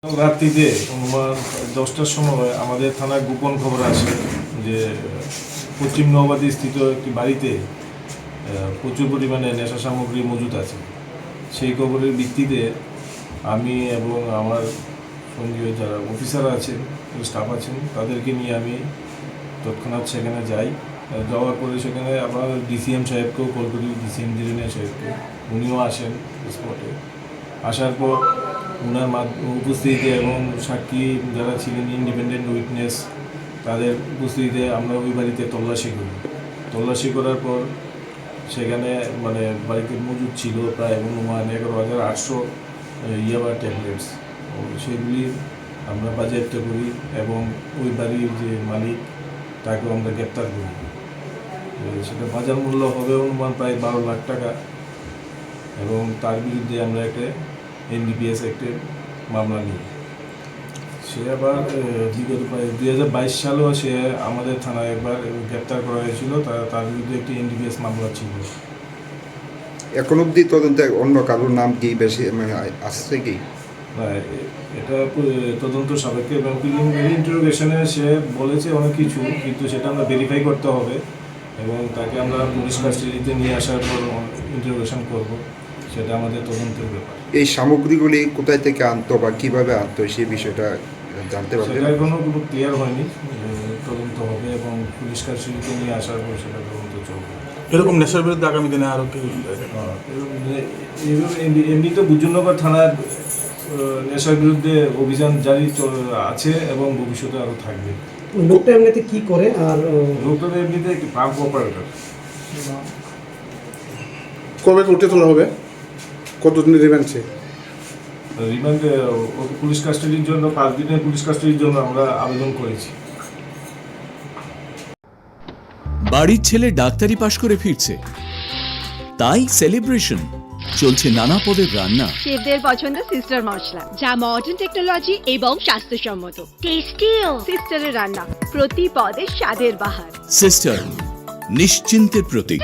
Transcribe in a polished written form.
রাত্রিতে অনুমান 10টার সময় আমাদের থানায় গোপন খবর আসে যে পশ্চিম নৌবাদী স্থিত একটি বাড়িতে প্রচুর পরিমাণে নেশা সামগ্রী মজুদ আছে। সেই খবরের ভিত্তিতে আমি এবং আমার সঙ্গে যারা অফিসার আছেন, স্টাফ আছেন, তাদেরকে নিয়ে আমি তৎক্ষণাৎ সেখানে যাই। যাওয়ার পরে সেখানে আমার ডিসিএম সাহেবকেও কল করি, ডিসিএম জিরিনিয়া সাহেবকে। উনিও আসেন স্পটে। আসার পর ওনার উপস্থিতিতে এবং সাক্ষী যারা ছিলেন ইন্ডিপেন্ডেন্ট উইটনেস, তাদের উপস্থিতিতে আমরা ওই বাড়িতে তল্লাশি করি। তল্লাশি করার পর সেখানে বাড়িতে মজুদ ছিল প্রায় অনুমান 11,800 ইয়াবা ট্যাবলেটস। সেগুলি আমরা বাজেয়াপ্ত করি এবং ওই বাড়ির যে মালিক তাকেও আমরা গ্রেপ্তার করি। সেটা বাজার মূল্য হবে অনুমান প্রায় 12 লাখ টাকা এবং তার বিরুদ্ধে আমরা একটা এনডিপিএস অ্যাক্টের মামলা নিই। সে আবার বিগত প্রায় 2022 সালেও সে আমাদের থানায় একবার গ্রেপ্তার করা হয়েছিল। তার বিরুদ্ধে একটি এনডিপিএস মামলা ছিল। এখন অবধি তদন্তে অন্য কারোর নাম কি বেশি আসছে কি? এটা তদন্ত সাপেক্ষে এবং প্রিলিমিনারি ইন্টারোগেশনে সে বলেছে অনেক কিছু, কিন্তু সেটা আমরা ভেরিফাই করতে হবে এবং তাকে আমরা পুলিশ কাস্টাডিতে নিয়ে আসার পর ইন্টারোগেশন করব। সেটা আমাদের তদন্তের ব্যাপার। এই সামগ্রীগুলি কোথায় থেকে আনতো বা কিভাবে আনতো সেই বিষয়টা জানতে পারবেন? সেটা এখনো কোনো ক্লিয়ার হয়নি, তদন্ত হবে এবং পুলিশ কাস্টাডিতে নিয়ে আসার পর সেটা তদন্ত চলবে। এরকম নেশার বিরুদ্ধে আগামী দিনে আরও কি? এমনিতে বুজুর্নগর থানার নেশার বিরুদ্ধে অভিযান জারি আছে এবং ভবিষ্যতে আরও থাকবে। লোকটা এমনিতে কি করে? আর লোকটা এমনিতে একটি পাম্প অপারেটর। কবে উঠে তোলা হবে? কতদিনের রিমান্ড চেয়ে? রিমান্ডে পুলিশ কাস্টাডির জন্য 5 দিনের পুলিশ কাস্টাডির জন্য আমরা আবেদন করেছি। বাড়ির ছেলে ডাক্তারি পাশ করে ফিরছে, তাই সেলিব্রেশন চলছে নানা পদের রান্না। শেফদের পছন্দ সিস্টার মশলা, যা মডার্ন টেকনোলজি এবং স্বাস্থ্যসম্মত। টেস্টিও সিস্টারের রান্না, প্রতি পদে স্বাদের বাহার। সিস্টার, নিশ্চিন্তের প্রতীক।